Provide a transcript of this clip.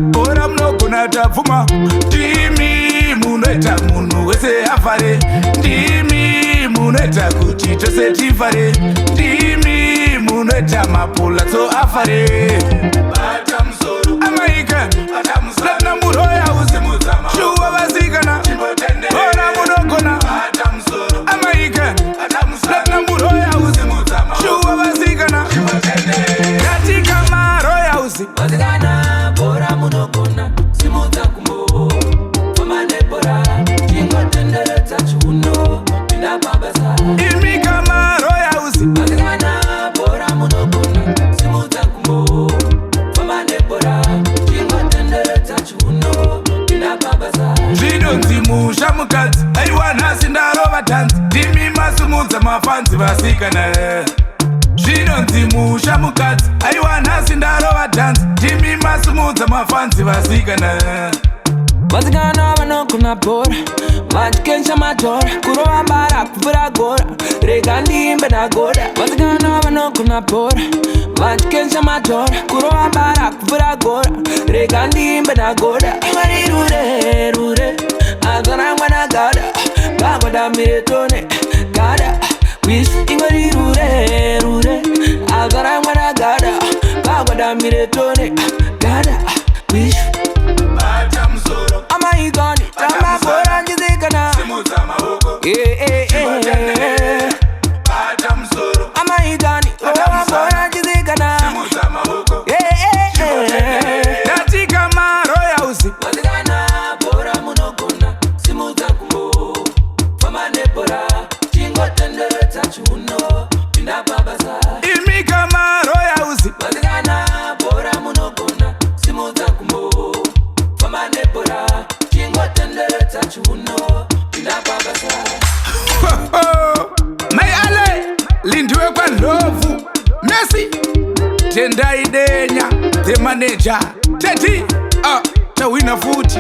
bora munogona tabvuma. Ndimi munoita munhu wese afare, ndimi munoita kuti tose tifare, ndimi munoita mapulatso afare. Bata musoro amaika na muroya usimuzama shuwa vasikana bora munogona. Bata musoro amaika na muroya usimuzama shuwa vasikana katika maroya usi vasikana bora munogona simudza kumbo famane bora chingotenderedza chiuno pinda pabasa. imi kama roya usi vasikana bora munogona simudza kumbo famane bora chingotenderedza chiuno pinda pabasa. zvinonzi musha mukadzi aiwa nhasi ndarova tanzi ndimi masumudza mafanzi vasikana. zvinonzi musha mukadzi aiwa nhasi ndarova tanzi ndimi masumudza mafanzi vasikana. vasikana vanogona bhora vatyesha matora kurova mbara kupfura gora rega ndimbe nagoda. vasikana vanogona bhora vatyesha matora kurova mbara kupfura gora rega ndimbe nagoda. imwari rure rure azarangwa nagada gagoda miretone gada wish. imwari rure rure azarangwa nagada gagoda miretone gada wish. Bata musoro amaigani tamabora njizikana simudza maoko. Bata musoro amaigani tamabora njizikana simudza maoko. katika maroya usi vasikana bora munogona simudza kumbo famane bora chingotenderedza chiuno pinda pabasa. imi kama roya usi vasikana bora munogona simudza kumbo famane bora chingotenderedza chiuno pinda pabasa. mai ale lindiwe kwanhovu Messi tendai denya the manager teti tawina futi